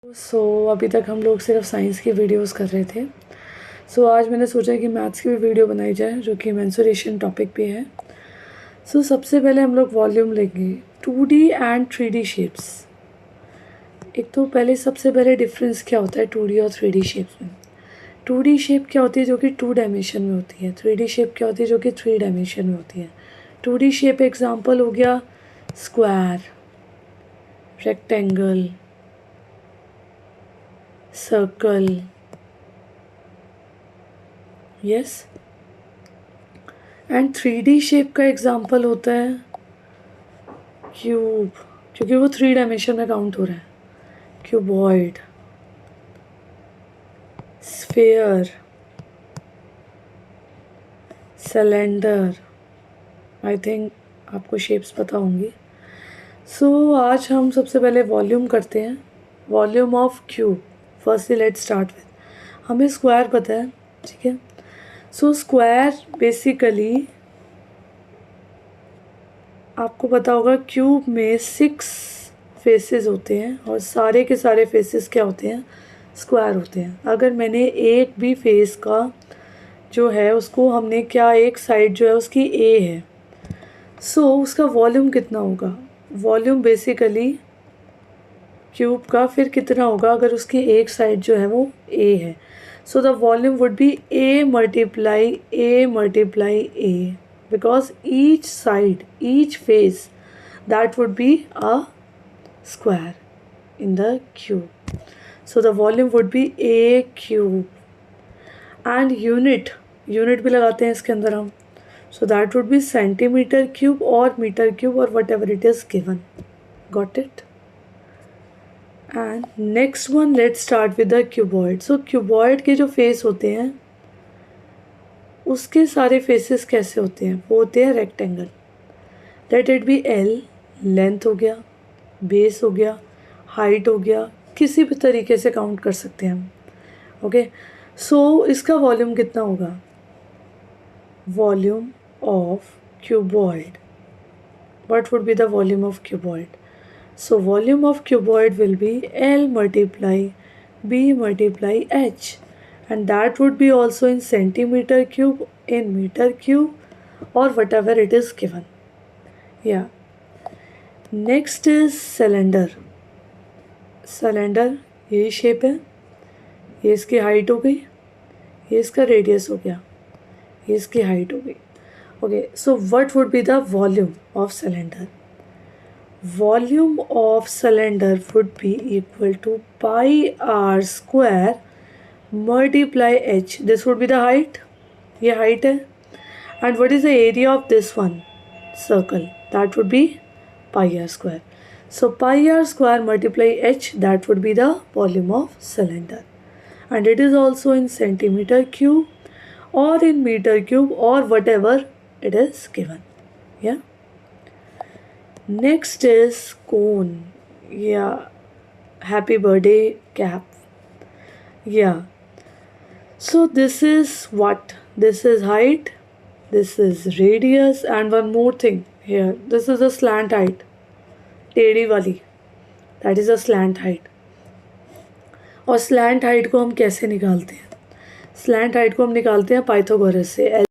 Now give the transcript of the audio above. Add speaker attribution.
Speaker 1: अभी तक हम लोग सिर्फ साइंस की वीडियोस कर रहे थे। आज मैंने सोचा कि मैथ्स की भी वीडियो बनाई जाए जो कि मेंसुरेशन टॉपिक पे है। सबसे पहले हम लोग वॉल्यूम लेंगे 2D एंड 3D शेप्स। एक तो सबसे पहले डिफरेंस क्या होता है 2D और 3D शेप्स में। 2D शेप क्या होती है जो कि 2 डायमेंशन में होती है। 3D शेप क्या होती है जो कि 3 डायमेंशन में होती है। 2D शेप एग्जाम्पल हो गया square, rectangle, circle, yes. And 3D shape का एग्जाम्पल होता है क्यूब, क्योंकि वो 3 डायमेंशन में काउंट हो रहा है। Cuboid, sphere, cylinder, I think आपको शेप्स पता होंगी। आज हम सबसे पहले वॉल्यूम करते हैं। Volume of cube. Firstly let's start with, हमें स्क्वायर पता है, ठीक है। स्क्वायर बेसिकली आपको पता होगा क्यूब में 6 फेसेस होते हैं और सारे के सारे फेसेस क्या होते हैं, स्क्वायर होते हैं। अगर मैंने एक भी फेस का जो है उसको हमने क्या, एक साइड जो है उसकी ए है, उसका वॉल्यूम कितना होगा। वॉल्यूम बेसिकली क्यूब का फिर कितना होगा अगर उसकी एक साइड जो है वो ए है। The volume would be A multiply A, because each side, each face, that would be a square in the cube. The volume would be a cube. And unit भी लगाते हैं इसके अंदर हम, that would be centimeter cube or meter cube or whatever it is given. Got it? And next one, let's start with the cuboid. Cuboid के जो face होते हैं उसके सारे फेसेस कैसे होते हैं, वो होते हैं rectangle. Let it be L, length हो गया, बेस हो गया, हाइट हो गया, किसी भी तरीके से काउंट कर सकते हैं हम। ओके, इसका वॉल्यूम कितना होगा, volume of cuboid, what would be the volume of cuboid. Volume of cuboid will be L multiply B multiply H, and that would be also in centimeter cube, in meter cube or whatever it is given. Yeah. Next is cylinder. ये shape है, ये इसकी height हो गई, ये इसका radius हो गया, ये इसकी हाइट हो गई। Okay, what would be the volume of cylinder? Volume of cylinder would be equal to pi r square multiply h. This would be the height, ये height है, and what is the area of this one circle, that would be pi r square. Pi r square multiply h, that would be the volume of cylinder, and it is also in centimeter cube or in meter cube or whatever it is given. Yeah. Next is cone. Yeah, happy birthday cap. Yeah. This is what? This is height, this is radius, and one more thing here. This is a slant height, टेढ़ी वाली, that is a slant height. और slant height को हम कैसे निकालते हैं? slant height को हम निकालते हैं पाइथागोरस से।